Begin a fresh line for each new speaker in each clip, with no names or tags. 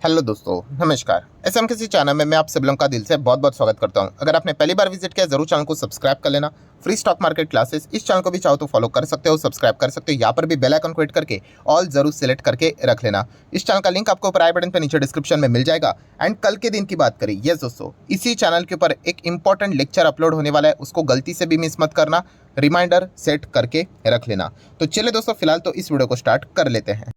Hello दोस्तों, नमस्कार। SM किसी चैनल में मैं आप सभी लोगों का दिल से बहुत बहुत स्वागत करता हूं। अगर आपने पहली बार विजिट किया जरूर चैनल को सब्सक्राइब कर लेना। फ्री स्टॉक मार्केट क्लासेस इस चैनल को भी चाहो तो फॉलो कर सकते हो, सब्सक्राइब कर सकते हो। यहाँ पर भी बेल आइकन को हिट करके ऑल जरूर सेलेक्ट करके रख लेना। इस चैनल का लिंक आपको ऊपर आई बटन पर नीचे डिस्क्रिप्शन में मिल जाएगा। एंड कल के दिन की बात करें, यस दोस्तों, इसी चैनल के ऊपर एक इंपॉर्टेंट लेक्चर अपलोड होने वाला है, उसको गलती से भी मिस मत करना। रिमाइंडर सेट करके रख लेना। तो चलिए दोस्तों, फिलहाल तो इस वीडियो को स्टार्ट कर लेते हैं।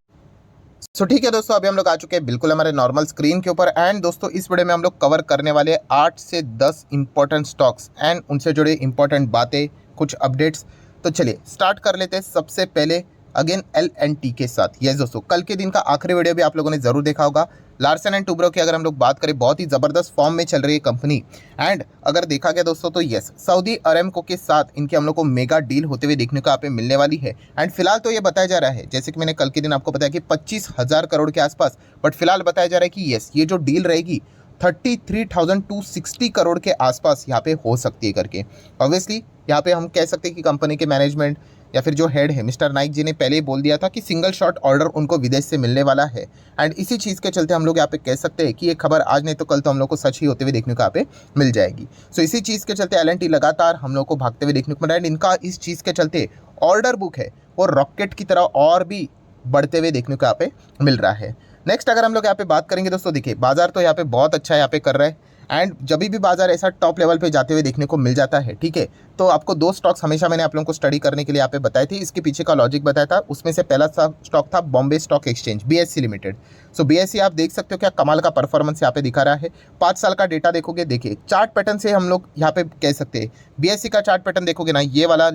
ठीक है दोस्तों, अभी हम लोग आ चुके हैं बिल्कुल हमारे नॉर्मल स्क्रीन के ऊपर। एंड दोस्तों, इस वीडियो में हम लोग कवर करने वाले 8 से 10 इंपॉर्टेंट स्टॉक्स एंड उनसे जुड़े इंपॉर्टेंट बातें, कुछ अपडेट्स। तो चलिए स्टार्ट कर लेते हैं। सबसे पहले अगेन L&T के साथ। यस दोस्तों, कल के दिन का आखिरी वीडियो भी आप लोगों ने जरूर देखा होगा। लार्सन एंड टुब्रो की अगर हम लोग बात करें, बहुत ही ज़बरदस्त फॉर्म में चल रही है कंपनी। एंड अगर देखा गया दोस्तों तो यस, सऊदी अरेमको के साथ इनके हम लोग को मेगा डील होते हुए देखने को यहाँ पे मिलने वाली है। एंड फिलहाल तो ये बताया जा रहा है, जैसे कि मैंने कल के दिन आपको बताया कि 25,000 करोड़ के आसपास, बट फिलहाल बताया जा रहा है कि यस, ये जो डील रहेगी 33,260 करोड़ के आसपास यहाँ पे हो सकती है करके। ऑब्वियसली यहाँ पे हम कह सकते हैं कि कंपनी के मैनेजमेंट या फिर जो हेड है मिस्टर नाइक जी ने पहले ही बोल दिया था कि सिंगल शॉट ऑर्डर उनको विदेश से मिलने वाला है। एंड इसी चीज़ के चलते हम लोग यहाँ पे कह सकते हैं कि ये खबर आज नहीं तो कल तो हम लोग को सच ही होते हुए देखने को यहाँ पे मिल जाएगी। सो इसी चीज़ के चलते L&T लगातार हम लोग को भागते हुए देखने को मिल रहा है। इनका इस चीज़ के चलते ऑर्डर बुक है वो रॉकेट की तरह और भी बढ़ते हुए देखने को यहाँ पे मिल रहा है। नेक्स्ट अगर हम लोग यहाँ पे बात करेंगे दोस्तों, देखिए बाजार तो यहाँ पे बहुत अच्छा यहाँ पे कर रहा है। एंड जब भी बाजार ऐसा टॉप लेवल पे जाते हुए देखने को मिल जाता है, ठीक है, तो आपको दो स्टॉक्स हमेशा मैंने आप लोगों को स्टडी करने के लिए यहाँ पे बताए थे। इसके पीछे का लॉजिक बताया था। उसमें से पहला स्टॉक था Bombay stock exchange, BSE limited. So BSE आप देख सकते हो क्या कमाल का परफॉर्मेंस यहाँ पे दिखा रहा है। 5 साल का डेटा देखोगे, देखिए चार्ट पैटर्न से हम लोग यहाँ पे कह सकते हैं, BSE का चार्ट पैटर्न देखोगे ना, ये वाला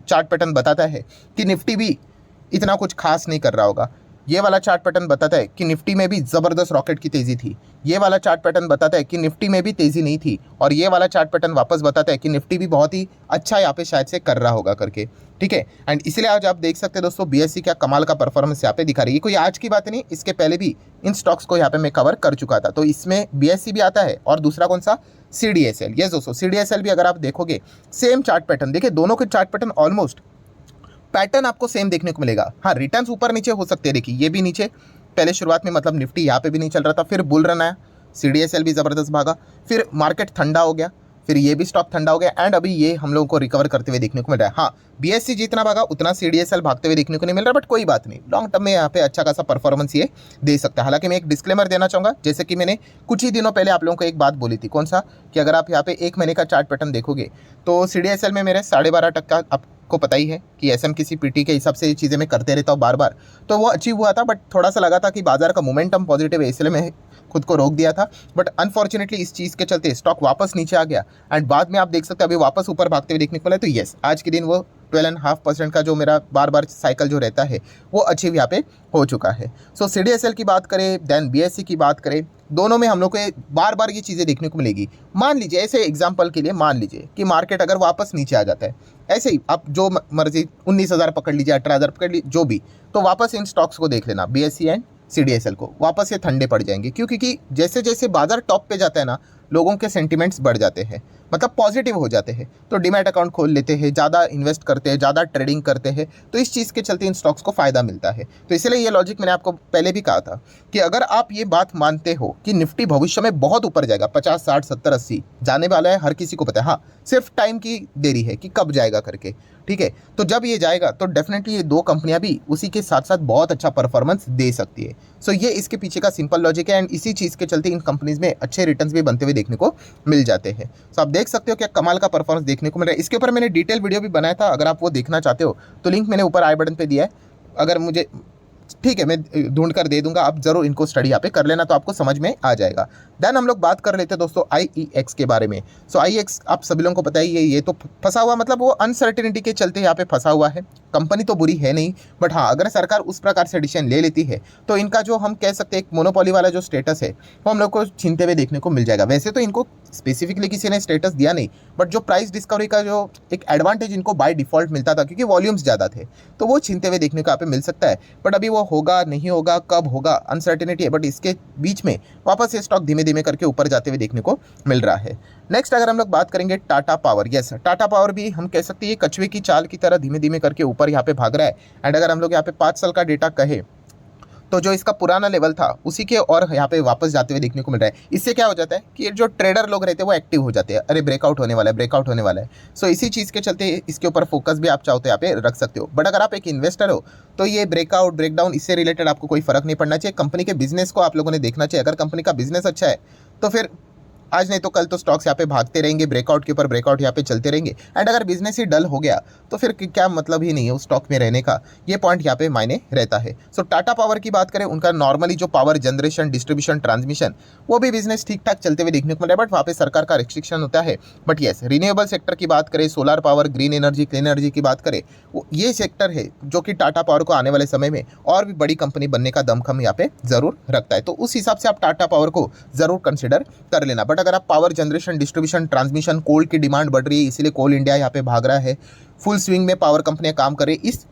चार्ट पैटर्न बताता है कि निफ्टी भी इतना कुछ खास नहीं कर रहा होगा। ये वाला चार्ट पैटर्न बताता है कि निफ्टी में भी ज़बरदस्त रॉकेट की तेज़ी थी। ये वाला चार्ट पैटर्न बताता है कि निफ्टी में भी तेज़ी नहीं थी। और ये वाला चार्ट पैटर्न वापस बताता है कि निफ्टी भी बहुत ही अच्छा यहाँ पे शायद से कर रहा होगा करके, ठीक है। एंड इसलिए आज आप देख सकते हैं दोस्तों, BSE क्या कमाल का परफॉर्मेंस यहाँ पे दिखा रही है। कोई आज की बात नहीं, इसके पहले भी इन स्टॉक्स को यहाँ पे मैं कवर कर चुका था। तो इसमें BSE भी आता है और दूसरा कौन सा, CDSL। यस दोस्तों, CDSL भी अगर आप देखोगे सेम चार्ट पैटर्न, देखिए दोनों के चार्ट पैटर्न ऑलमोस्ट पैटर्न आपको सेम देखने को मिलेगा। हाँ, रिटर्न्स ऊपर नीचे हो सकते हैं। देखिए ये भी नीचे, पहले शुरुआत में मतलब निफ्टी यहाँ पे भी नहीं चल रहा था, फिर बुल रन आया, CDSL भी ज़बरदस्त भागा, फिर मार्केट ठंडा हो गया, फिर ये भी स्टॉक ठंडा हो गया। एंड अभी ये हम लोगों को रिकवर करते हुए देखने को मिल रहा है। हाँ, BSE जितना भागा उतना CDSL भागते हुए देखने को नहीं मिल रहा, बट कोई बात नहीं, लॉन्ग टर्म में यहाँ पे अच्छा खासा परफॉर्मेंस ये दे सकता है। हालांकि मैं एक डिस्क्लेमर देना चाहूँगा, जैसे कि मैंने कुछ ही दिनों पहले आप लोगों को एक बात बोली थी, कौन सा, कि अगर आप यहाँ पे 1 महीने का चार्ट पैटर्न देखोगे तो CDSL में मेरे 12.5% आपको पता ही है कि SM किसी PT के हिसाब से ये चीज़ें मैं करते रहता हूँ बार बार, तो वो अचीव हुआ था। बट थोड़ा सा लगा था कि बाजार का मोमेंटम पॉजिटिव है, इसलिए मैं खुद को रोक दिया था। बट अनफॉर्चुनेटली इस चीज़ के चलते स्टॉक वापस नीचे आ गया। एंड बाद में आप देख सकते हैं अभी वापस ऊपर भागते हुए देखने को मिला। तो येस, आज के दिन वो 12.5% का जो मेरा बार बार साइकिल जो रहता है वो अचीव यहाँ पे हो चुका है। सो CDSL की बात करें, देन BSE की बात करें, दोनों में हम लोग को बार बार ये चीज़ें देखने को मिलेगी। मान लीजिए, ऐसे एग्जांपल के लिए मान लीजिए कि मार्केट अगर वापस नीचे आ जाता है, ऐसे ही आप जो मर्जी 19,000 पकड़ लीजिए, 18,000 पकड़ लीजिए, जो भी, तो वापस इन स्टॉक्स को देख लेना, BSE एंड CDSL को, वापस ये ठंडे पड़ जाएंगे। क्यों? क्योंकि जैसे जैसे बाजार टॉप पे जाता है ना, लोगों के सेंटिमेंट्स बढ़ जाते हैं, मतलब पॉजिटिव हो जाते हैं, तो डीमैट अकाउंट खोल लेते हैं, ज़्यादा इन्वेस्ट करते हैं, ज़्यादा ट्रेडिंग करते हैं। तो इस चीज़ के चलते इन स्टॉक्स को फ़ायदा मिलता है। तो इसलिए ये लॉजिक मैंने आपको पहले भी कहा था कि अगर आप ये बात मानते हो कि निफ्टी भविष्य में बहुत ऊपर जाएगा, 50, 60, 70, 80 जाने वाला है, हर किसी को पता है। हाँ, सिर्फ टाइम की देरी है कि कब जाएगा करके, ठीक है। तो जब ये जाएगा तो डेफिनेटली ये दो कंपनियां भी उसी के साथ साथ बहुत अच्छा परफॉर्मेंस दे सकती है। सो ये इसके पीछे का सिंपल लॉजिक है। एंड इसी चीज़ के चलते इन कंपनीज में अच्छे रिटर्न्स भी बनते हुए देखने को मिल जाते हैं। सो आप देख सकते हो क्या कमाल का परफॉर्मेंस देखने को मिल रहा है। इसके ऊपर मैंने डिटेल वीडियो भी बनाया था, अगर आप वो देखना चाहते हो तो लिंक मैंने ऊपर आई बटन पे दिया है। अगर मुझे ठीक है, मैं ढूंढ कर दे दूंगा, आप जरूर इनको स्टडी यहाँ पे कर लेना, तो आपको समझ में आ जाएगा। देन हम लोग बात कर लेते हैं दोस्तों IEX के बारे में। सो IEX आप सभी लोगों को पता ही है, ये तो फंसा हुआ, मतलब वो अनसर्टेनिटी के चलते यहाँ पे फंसा हुआ है। कंपनी तो बुरी है नहीं, बट हाँ, अगर सरकार उस प्रकार से डिसीजन ले लेती है तो इनका जो हम कह सकते हैं एक मोनोपोली वाला जो स्टेटस है वो हम लोग को छीनते हुए देखने को मिल जाएगा। वैसे तो इनको स्पेसिफिकली किसी ने स्टेटस दिया नहीं, बट जो प्राइस डिस्कवरी का जो एक एडवांटेज इनको बाय डिफॉल्ट मिलता था, क्योंकि वॉल्यूम्स ज़्यादा थे, तो वो छीनते हुए देखने को यहाँ पे मिल सकता है। बट अभी वो होगा नहीं होगा, कब होगा, अनसर्टेनिटी है। बट इसके बीच में वापस ये स्टॉक धीमे धीमे करके ऊपर जाते हुए देखने को मिल रहा है। नेक्स्ट अगर हम लोग बात करेंगे Tata power, yes, Tata power भी हम कह सकते हैं ये कछुए की चाल की तरह धीमे धीमे करके ऊपर यहाँ पे भाग रहा है। एंड अगर हम लोग यहाँ पे 5 साल का डेटा कहे तो जो इसका पुराना लेवल था उसी के और यहाँ पे वापस जाते हुए देखने को मिल रहा है। इससे क्या हो जाता है कि जो ट्रेडर लोग रहते हैं वो एक्टिव हो जाते हैं, अरे ब्रेकआउट होने वाला है, ब्रेकआउट होने वाला है। सो इसी चीज़ के चलते इसके ऊपर फोकस भी आप चाहो तो यहाँ पे रख सकते हो। बट अगर आप एक इन्वेस्टर हो तो ये ब्रेकआउट ब्रेकडाउन इससे रिलेटेड आपको कोई फर्क नहीं पड़ना चाहिए। कंपनी के बिजनेस को आप लोगों ने देखना चाहिए। अगर कंपनी का बिजनेस अच्छा है तो फिर आज नहीं तो कल तो स्टॉक्स यहाँ पे भागते रहेंगे, ब्रेकआउट के ऊपर ब्रेकआउट यहाँ पे चलते रहेंगे। एंड अगर बिजनेस ही डल हो गया तो फिर क्या मतलब ही नहीं है उस स्टॉक में रहने का। ये पॉइंट यहाँ पे मायने रहता है। सो टाटा पावर की बात करें, उनका नॉर्मली जो पावर जनरेशन, डिस्ट्रीब्यूशन, ट्रांसमिशन, वो भी बिजनेस ठीक ठाक चलते हुए देखने को मिल रहा है, बट वहाँ पे सरकार का रिस्ट्रिक्शन होता है। बट येस, रिन्यूएबल सेक्टर की बात करें, solar power, green energy, clean energy की बात करें, ये सेक्टर है जो कि टाटा पावर को आने वाले समय में और भी बड़ी कंपनी बनने का दमखम यहाँ पे जरूर रखता है। तो उस हिसाब से आप टाटा पावर को जरूर कंसिडर कर लेना। बट अगर आप पावर जनरेशन, डिस्ट्रीब्यूशन, ट्रांसमिशन, कोल की डिमांड बढ़ रही है इसीलिए कोल इंडिया यहाँ पे भाग रहा है, फुल स्विंग में पावर कंपनियां काम कर रही है, इस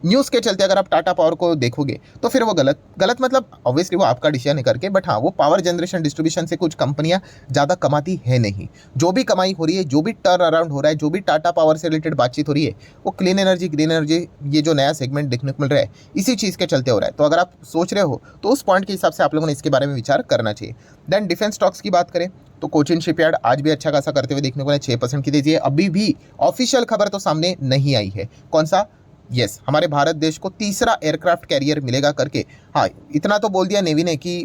न्यूज़ के चलते अगर आप टाटा पावर को देखोगे तो फिर वो गलत मतलब ऑब्वियसली वो आपका डिसीजन है करके, बट हाँ वो पावर जनरेशन डिस्ट्रीब्यूशन से कुछ कंपनियां ज़्यादा कमाती है नहीं। जो भी कमाई हो रही है, जो भी टर्न अराउंड हो रहा है, जो भी टाटा पावर से रिलेटेड बातचीत हो रही है, वो क्लीन एनर्जी, ग्रीन एनर्जी, ये जो नया सेगमेंट देखने को मिल रहा है इसी चीज़ के चलते हो रहा है। तो अगर आप सोच रहे हो तो उस पॉइंट के हिसाब से आप लोगों ने इसके बारे में विचार करना चाहिए। देन डिफेंस स्टॉक्स की बात करें तो कोचिन शिपयार्ड आज भी अच्छा खासा करते हुए देखने को मिला, 6% की तेजी है। अभी भी ऑफिशियल खबर तो सामने नहीं आई है, कौन सा, यस हमारे भारत देश को तीसरा एयरक्राफ्ट कैरियर मिलेगा करके। हाँ इतना तो बोल दिया नेवी ने कि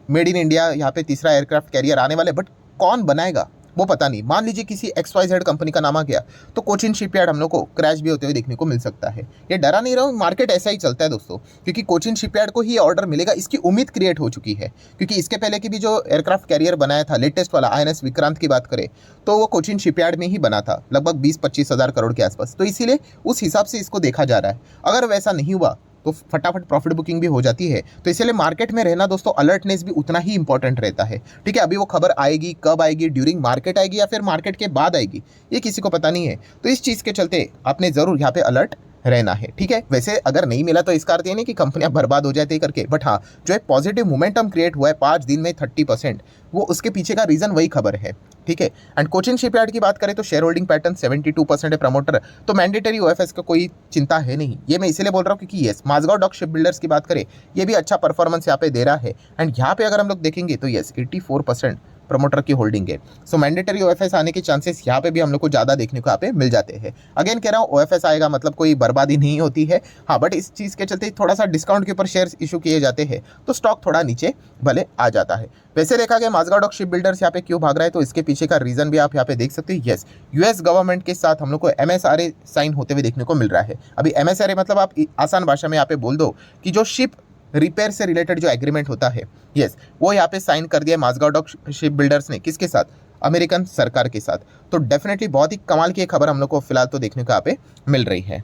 मेड इन इंडिया यहाँ पे तीसरा एयरक्राफ्ट कैरियर आने वाले, बट कौन बनाएगा वो पता नहीं। मान लीजिए किसी XYZ कंपनी का नाम आ गया तो कोचिन शिपयार्ड हम लोग को क्रैश भी होते हुए देखने को मिल सकता है। ये डरा नहीं रहो, मार्केट ऐसा ही चलता है दोस्तों, क्योंकि कोचिन शिपयार्ड को ही ऑर्डर मिलेगा इसकी उम्मीद क्रिएट हो चुकी है। क्योंकि इसके पहले की भी जो एयरक्राफ्ट कैरियर बनाया था लेटेस्ट वाला INS विक्रांत की बात करें तो वो कोचिन शिपयार्ड में ही बना था, लगभग 20-25 हज़ार करोड़ के आसपास। तो इसीलिए उस हिसाब से इसको देखा जा रहा है। अगर वैसा नहीं हुआ तो फटाफट प्रॉफिट बुकिंग भी हो जाती है। तो इसलिए मार्केट में रहना दोस्तों, अलर्टनेस भी उतना ही इंपॉर्टेंट रहता है। ठीक है, अभी वो खबर आएगी, कब आएगी, ड्यूरिंग मार्केट आएगी या फिर मार्केट के बाद आएगी, ये किसी को पता नहीं है। तो इस चीज़ के चलते आपने ज़रूर यहाँ पे अलर्ट रहना है। ठीक है, वैसे अगर नहीं मिला तो इसका अर्थ ये नहीं कि कंपनियां बर्बाद हो जाती करके, बट हाँ जो एक पॉजिटिव मोमेंटम क्रिएट हुआ है 5 दिन में 30%, वो उसके पीछे का रीज़न वही खबर है। ठीक है, एंड कोचिन शिपयार्ड की बात करें तो शेयर होल्डिंग पैटर्न 72% है प्रमोटर, तो मैंडेटरी OFS का कोई चिंता है नहीं। ये मैं इसलिए बोल रहा हूँ क्योंकि yes Mazagon dock ship builders की बात करें, ये भी अच्छा परफॉर्मेंस यहाँ पे दे रहा है। एंड यहाँ पे अगर हम लोग देखेंगे तो यस 84% प्रमोटर की होल्डिंग है। सो मैंडेटरी OFS आने के चांसेस यहाँ पे भी हम लोग को ज़्यादा देखने को यहाँ पे मिल जाते हैं। अगेन कह रहा हूँ OFS आएगा मतलब कोई बर्बादी नहीं होती है, हाँ बट इस चीज़ के चलते थोड़ा सा डिस्काउंट के ऊपर शेयर्स इशू किए जाते हैं तो स्टॉक थोड़ा नीचे भले आ जाता है। वैसे देखा गया माझगांव डॉक शिप बिल्डर्स यहाँ पे क्यों भाग रहा है तो इसके पीछे का रीजन भी आप यहाँ पे देख सकते हो। यस US गवर्नमेंट के साथ हम लोग को MSRA साइन होते हुए देखने को मिल रहा है। अभी MSRA मतलब आप आसान भाषा में यहाँ पे बोल दो कि जो शिप रिपेयर से रिलेटेड जो एग्रीमेंट होता है, यस वो यहाँ पे साइन कर दिया है माझगांव डॉक शिप बिल्डर्स ने, किसके साथ, अमेरिकन सरकार के साथ। तो डेफिनेटली बहुत ही कमाल की खबर हम लोग को फिलहाल तो देखने को यहाँ पे मिल रही है।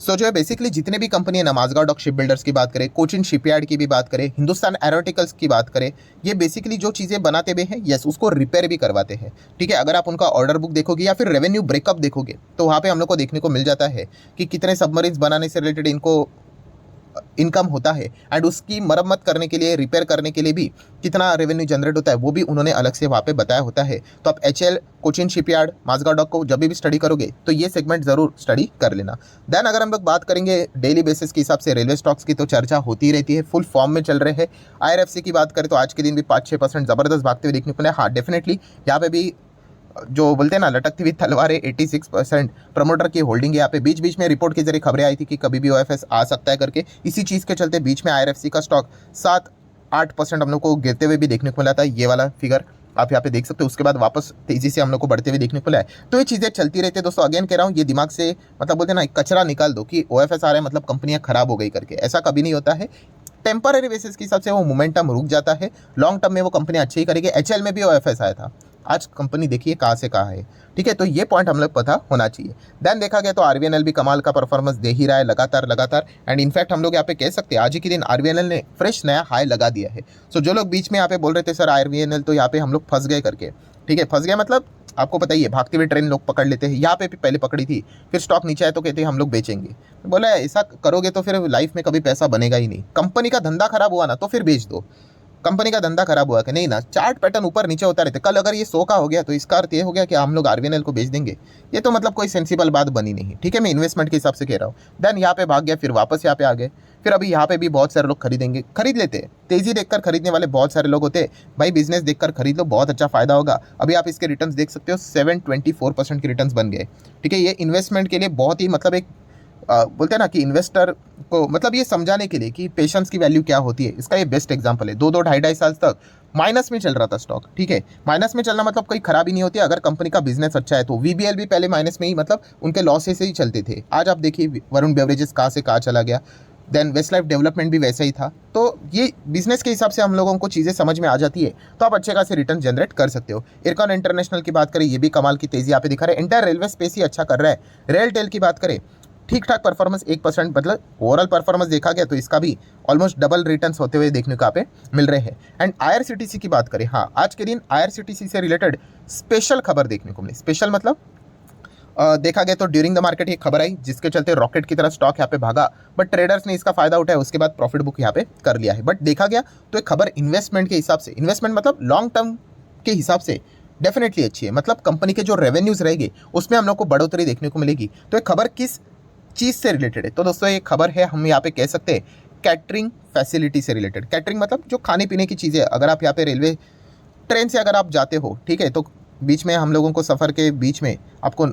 सो जो है बेसिकली जितने भी कंपनी है ना, माझगांव डॉक शिप बिल्डर्स की बात करें, कोचिन शिपयार्ड की भी बात करें, हिंदुस्तान एरोनॉटिकल्स की बात करें, ये बेसिकली जो चीज़ें बनाते हुए हैं यस उसको रिपेयर भी करवाते हैं। ठीक है, अगर आप उनका ऑर्डर बुक देखोगे या फिर रेवेन्यू ब्रेकअप देखोगे तो वहाँ पे हम लोग को देखने को मिल जाता है कि कितने सबमरीन्स बनाने से रिलेटेड इनको इनकम होता है, एंड उसकी मरम्मत करने के लिए, रिपेयर करने के लिए भी कितना रेवेन्यू जनरेट होता है वो भी उन्होंने अलग से वहाँ पे बताया होता है। तो आप HL, Cochin shipyard, Mazagon dock को जब भी स्टडी करोगे तो ये सेगमेंट जरूर स्टडी कर लेना। देन अगर हम लोग बात करेंगे डेली बेसिस के हिसाब से रेलवे स्टॉक्स की तो चर्चा होती ही रहती है, फुल फॉर्म में चल रहे हैं। IRFC की बात करें तो आज के दिन भी 5-6% ज़बरदस्त भागते हुए देखने को मिला। हाँ डेफिनेटली यहाँ पे भी जो बोलते हैं ना लटकती हुई तलवारें, 86% प्रमोटर की होल्डिंग है। यहाँ पे बीच बीच में रिपोर्ट के जरिए खबरें आई थी कि कभी भी OFS आ सकता है करके। इसी चीज़ के चलते बीच में IRFC का स्टॉक 7-8% हम लोग को गिरते हुए भी देखने को मिला था। ये वाला फिगर आप यहाँ पे देख सकते हो। उसके बाद वापस तेजी से हम लोग को बढ़ते हुए देखने को मिला है। तो ये चीज़ें चलती रहती है दोस्तों। अगेन कह रहा हूँ, ये दिमाग से मतलब बोलते हैं ना कचरा निकाल दो कि OFS आ रहा है मतलब कंपनियाँ खराब हो गई करके, ऐसा कभी नहीं होता है। टेम्पररी बेसिस के हिसाब से वो मोमेंटम रुक जाता है, लॉन्ग टर्म में वो कंपनी अच्छी ही करेगी। HL में भी OFS आया था, आज कंपनी देखिए कहाँ से कहाँ है। ठीक है, तो ये पॉइंट हम लोग पता होना चाहिए। देन देखा गया तो RVNL भी कमाल का परफॉर्मेंस दे ही रहा है लगातार एंड इनफैक्ट हम लोग यहाँ पे कह सकते हैं आज ही के दिन RVNL ने फ्रेश नया हाई लगा दिया है। सो जो लोग बीच में यहाँ पे बोल रहे थे सर RVNL तो यहाँ पे हम लोग फंस गए करके, ठीक है फंस गए मतलब आपको पता ही है, भागती हुई ट्रेन लोग पकड़ लेते हैं। यहाँ पे भी पहले पकड़ी थी, फिर स्टॉक नीचे आए तो कहते हैं हम लोग बेचेंगे। बोला ऐसा करोगे तो फिर लाइफ में कभी पैसा बनेगा ही नहीं। कंपनी का धंधा खराब हुआ ना तो फिर बेच दो, कंपनी का धंधा खराब हुआ कि नहीं ना, चार्ट पैटर्न ऊपर नीचे होता रहता है। कल अगर ये 100 का हो गया तो इसका अर्थ ये हो गया कि हम लोग आरवीएनएल को बेच देंगे, ये तो मतलब कोई सेंसिबल बात बनी नहीं। ठीक है, मैं इन्वेस्टमेंट के हिसाब से कह रहा हूँ। देन यहाँ पे भाग गया, फिर वापस यहाँ पे आ गए, फिर अभी यहाँ पे भी बहुत सारे लोग खरीदेंगे, खरीद लेते हैं। तेजी देखकर खरीदने वाले बहुत सारे लोग होते हैं, भाई बिजनेस देखकर खरीद लो, बहुत अच्छा फायदा होगा। अभी आप इसके रिटर्न्स देख सकते हो, 724% के रिटर्न्स बन गए। ठीक है, ये इन्वेस्टमेंट के लिए बहुत ही मतलब एक बोलते हैं ना कि इन्वेस्टर को मतलब ये समझाने के लिए कि पेशेंस की वैल्यू क्या होती है, इसका ये बेस्ट एग्जांपल है। 2-2 ढाई साल तक माइनस में चल रहा था स्टॉक। ठीक है, माइनस में चलना मतलब कोई खराबी नहीं होती अगर कंपनी का बिजनेस अच्छा है तो। वीबीएल भी पहले माइनस में ही मतलब उनके लॉसेस से ही चलते थे। आज आप देखिए वरुण बेवरेजेस कहाँ से कहाँ चला गया। देन वेस्ट लाइफ डेवलपमेंट भी वैसा ही था। तो ये बिजनेस के हिसाब से हम लोगों को चीज़ें समझ में आ जाती है तो आप अच्छे खासे रिटर्न जनरेट कर सकते हो। इरकॉन इंटरनेशनल की बात करें, ये भी कमाल की तेजी यहाँ पे दिखा रहा है। इंटर रेलवे स्पेस ही अच्छा कर रहा है। रेल टेल की बात करें, ठीक ठाक परफॉर्मेंस, 1% मतलब ओवरऑल परफॉर्मेंस देखा गया तो इसका भी ऑलमोस्ट डबल रिटर्न्स होते हुए देखने को यहाँ पे मिल रहे हैं। एंड आईआरसीटीसी की बात करें, हाँ आज के दिन आईआरसीटीसी से रिलेटेड स्पेशल खबर देखने को मिली। स्पेशल मतलब देखा गया तो ड्यूरिंग द मार्केट ये खबर आई जिसके चलते रॉकेट की तरह स्टॉक यहाँ पे भागा, बट ट्रेडर्स ने इसका फायदा उठाया, उसके बाद प्रॉफिट बुक यहाँ पे कर लिया है। बट देखा गया तो एक खबर इन्वेस्टमेंट के हिसाब से, इन्वेस्टमेंट मतलब लॉन्ग टर्म के हिसाब से डेफिनेटली अच्छी है। मतलब कंपनी के जो रेवेन्यूज रहेंगे उसमें हम लोग को बढ़ोतरी देखने को मिलेगी। तो एक खबर किस चीज़ से रिलेटेड है, तो दोस्तों ये खबर है, हम यहाँ पे कह सकते हैं कैटरिंग फैसिलिटी से रिलेटेड। कैटरिंग मतलब जो खाने पीने की चीज़ें, अगर आप यहाँ पे रेलवे ट्रेन से अगर आप जाते हो, ठीक है, तो बीच में हम लोगों को सफ़र के बीच में आपको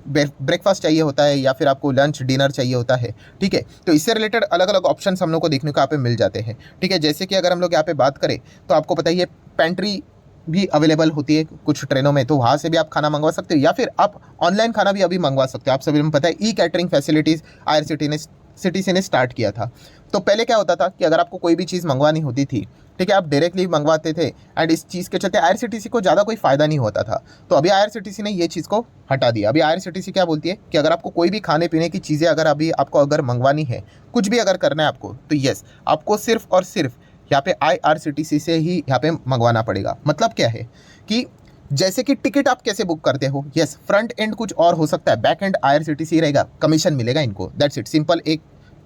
ब्रेकफास्ट चाहिए होता है या फिर आपको लंच डिनर चाहिए होता है। ठीक है, तो इससे रिलेटेड अलग अलग ऑप्शंस हम लोग को देखने को यहाँ पे मिल जाते हैं। ठीक है, जैसे कि अगर हम लोग यहाँ पे बात करें तो आपको पता ही है पेंट्री भी अवेलेबल होती है कुछ ट्रेनों में, तो वहाँ से भी आप खाना मंगवा सकते हो या फिर आप ऑनलाइन खाना भी अभी मंगवा सकते हो। आप सभी में पता है ई कैटरिंग फैसिलिटीज़ आईआरसीटीसी ने स्टार्ट किया था। तो पहले क्या होता था कि अगर आपको कोई भी चीज़ मंगवानी होती थी, ठीक है, आप डायरेक्टली मंगवाते थे एंड इस चीज़ के चलते आईआरसीटीसी को ज़्यादा कोई फ़ायदा नहीं होता था। तो अभी आईआरसीटीसी ने ये चीज़ को हटा दिया। अभी आईआरसीटीसी क्या बोलती है कि अगर आपको कोई भी खाने पीने की चीज़ें अगर अभी आपको अगर मंगवानी है, कुछ भी अगर करना है आपको, तो यस आपको सिर्फ और सिर्फ यहाँ पे आईआरसीटीसी से ही यहाँ पे मंगवाना पड़ेगा। मतलब क्या है कि जैसे कि टिकट आप कैसे बुक करते हो, यस फ्रंट एंड कुछ और हो सकता है, बैक एंड आईआरसीटीसी रहेगा, कमीशन मिलेगा इनको, दैट्स इट।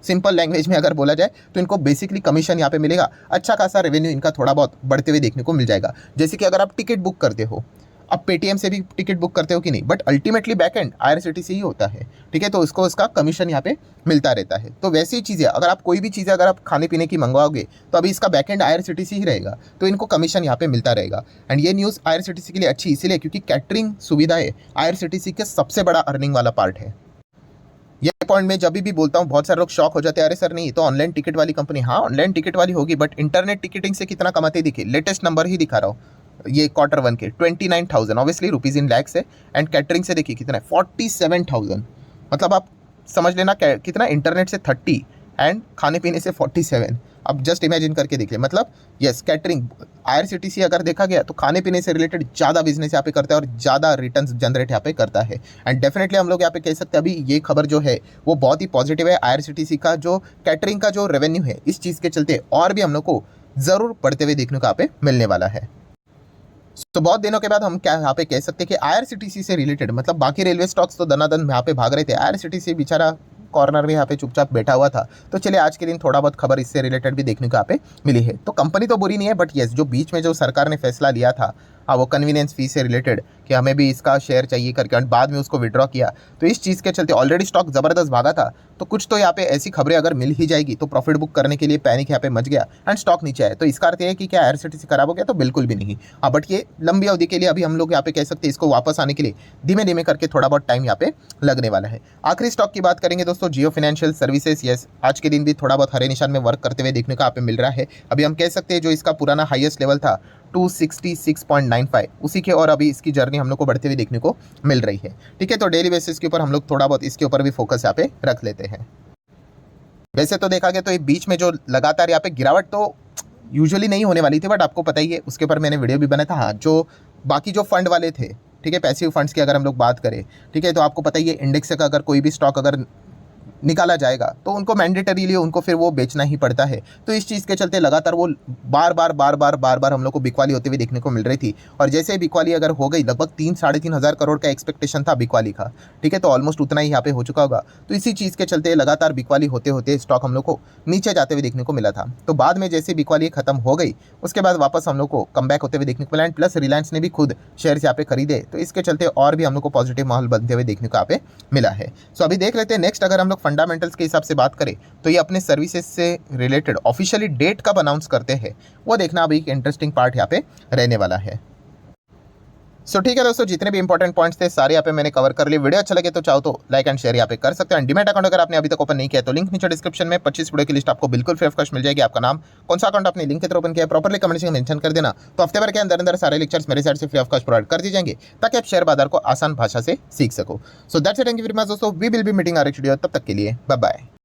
सिंपल लैंग्वेज में अगर बोला जाए तो इनको बेसिकली कमीशन यहाँ पे मिलेगा। अच्छा खासा रेवेन्यू इनका थोड़ा बहुत बढ़ते हुए देखने को मिल जाएगा। जैसे कि अगर आप टिकट बुक करते हो, आप पेटीएम से भी टिकट बुक करते हो कि नहीं, but ultimately back end IRCTC ही होता है। ठीक है, तो उसको उसका कमीशन यहाँ पे मिलता रहता है। तो वैसी चीज़ें अगर आप कोई भी चीज़ें अगर आप खाने पीने की मंगवाओगे तो अभी इसका बैक एंड आईआरसीटीसी ही रहेगा, तो इनको कमीशन यहाँ पे मिलता रहेगा। एंड ये न्यूज़ आईआरसीटीसी के लिए अच्छी इसीलिए क्योंकि कैटरिंग सुविधाएं आईआरसीटीसी के सबसे बड़ा अर्निंग वाला पार्ट है। ये पॉइंट मैं जब भी बोलता हूँ बहुत सारे लोग शॉक हो जाते हैं, अरे सर नहीं तो ऑनलाइन टिकट वाली कंपनी, हाँ ऑनलाइन टिकट वाली होगी बट इंटरनेट टिकटिंग से कितना कमाते दिखे, लेटेस्ट नंबर ही दिखा रहा हूँ ये Q1 के 29,000 ऑब्वियसली रुपीज़ इन लैक्स है। एंड कैटरिंग से देखिए कितना है 47,000। मतलब आप समझ लेना कितना, इंटरनेट से 30 एंड खाने पीने से 47। अब जस्ट इमेजिन करके देखिए, मतलब यस कैटरिंग आईआरसीटीसी अगर देखा गया तो खाने पीने से रिलेटेड ज़्यादा बिजनेस यहाँ पे करता है और ज़्यादा रिटर्न्स जनरेट यहाँ पे करता है। एंड डेफिनेटली हम लोग यहाँ पे कह सकते हैं अभी ये खबर जो है वो बहुत ही पॉजिटिव है। आईआरसीटीसी का जो कैटरिंग का जो रेवेन्यू है इस चीज़ के चलते और भी हम लोग को ज़रूर बढ़ते हुए देखने को यहाँ पे मिलने वाला है। तो बहुत दिनों के बाद हम क्या यहाँ पे कह सकते हैं कि आईआरसीटीसी से रिलेटेड मतलब बाकी रेलवे स्टॉक्स तो दनादन यहाँ पे भाग रहे थे, आईआरसीटीसी बेचारा कॉर्नर में यहाँ पे चुपचाप बैठा हुआ था। तो चलिए आज के दिन थोड़ा बहुत खबर इससे रिलेटेड भी देखने को यहाँ पे मिली है। तो कंपनी तो बुरी नहीं है बट यस जो बीच में जो सरकार ने फैसला लिया था, हाँ वो कन्वीनियंस फी से रिलेटेड कि हमें भी इसका शेयर चाहिए करके, और बाद में उसको विड्रॉ किया, तो इस चीज़ के चलते ऑलरेडी स्टॉक ज़बरदस्त भागा था। तो कुछ तो यहाँ पे ऐसी खबरें अगर मिल ही जाएगी तो प्रॉफिट बुक करने के लिए पैनिक यहाँ पे मच गया एंड स्टॉक नीचे आया। तो इसका अर्थ है कि क्या आईआरसीटीसी खराब हो गया, तो बिल्कुल भी नहीं। हाँ बट ये लंबी अवधि के लिए अभी हम लोग यहाँ पे कह सकते हैं इसको वापस आने के लिए धीमे धीमे करके थोड़ा बहुत टाइम यहाँ पे लगने वाला है। आखिरी स्टॉक की बात करेंगे दोस्तों, जियो फाइनेंशियल सर्विसेज। यस आज के दिन भी थोड़ा बहुत हरे निशान में वर्क करते हुए देखने को यहाँ पे मिल रहा है। अभी हम कह सकते हैं जो इसका पुराना हाईएस्ट लेवल था 266.95 उसी के, और अभी इसकी जर्नी हम लोग को बढ़ते हुए देखने को मिल रही है। ठीक है, तो डेली बेसिस के ऊपर हम लोग थोड़ा बहुत इसके ऊपर भी फोकस यहाँ पे रख लेते हैं। वैसे तो देखा गया तो ये बीच में जो लगातार यहाँ पे गिरावट तो यूजुअली नहीं होने वाली थी, बट आपको पता ही है उसके ऊपर मैंने वीडियो भी बनाया था। हाँ जो बाकी जो फंड वाले थे, ठीक है, पैसिव फंड्स की अगर हम लोग बात करें, ठीक है, तो आपको पता ही है इंडेक्स का अगर कोई भी स्टॉक अगर निकाला जाएगा तो उनको मैंडेटरीली उनको फिर वो बेचना ही पड़ता है। तो इस चीज़ के चलते लगातार वो बार बार हम लोग को बिकवाली होते हुए देखने को मिल रही थी। और जैसे ही बिकवाली अगर हो गई, लगभग 3-3.5 हज़ार करोड़ का एक्सपेक्टेशन था बिकवाली का, ठीक है, तो ऑलमोस्ट उतना ही यहाँ पे हो चुका होगा। तो इसी चीज़ के चलते लगातार बिकवाली होते होते स्टॉक हम लोग को नीचे जाते हुए देखने को मिला था। तो बाद में जैसे बिकवाली खत्म हो गई, उसके बाद वापस हम लोग को कम बैक होते हुए देखने को मिला। एंड प्लस रिलायंस ने भी खुद शेयर्स यहाँ पे खरीदे, तो इसके चलते और भी हम लोग को पॉजिटिव माहौल बनते हुए देखने को यहाँ पे मिला है। सो अभी देख लेते हैं नेक्स्ट, अगर हम लोग फंडामेंटल्स के हिसाब से बात करें तो ये अपने सर्विसेज से रिलेटेड ऑफिशियली डेट कब अनाउंस करते हैं, वो देखना अभी एक इंटरेस्टिंग पार्ट यहाँ पे रहने वाला है। सो ठीक है दोस्तों, जितने भी इंपॉर्टेंट पॉइंट्स थे सारे यहाँ पे मैंने कवर कर लिए। वीडियो अच्छा लगे तो चाहो तो लाइक एंड शेयर यहाँ पे कर सकते हैं। डीमैट अकाउंट अगर आपने अभी तक ओपन नहीं किया तो लिंक नीचे डिस्क्रिप्शन में 25 वीडियो की लिस्ट आपको बिल्कुल फ्री ऑफ कॉस्ट मिल जाएगी। आपका नाम, कौन सा अकाउंट आपने लिंक के थ्रू ओपन किया, प्रॉपर्ली कमेंट में मेंशन कर देना, तो हफ्ते भर के अंदर अंदर सारे लेक्चर्स मेरे साइड से फ्री ऑफ कॉस्ट प्रोवाइड कर दिए जाएंगे, ताकि आप शेयर बाजार को आसान भाषा से सीख सको। So that's it, thank you very much दोस्तों, we will be meeting our next video, तब तक के लिए बाय बाय।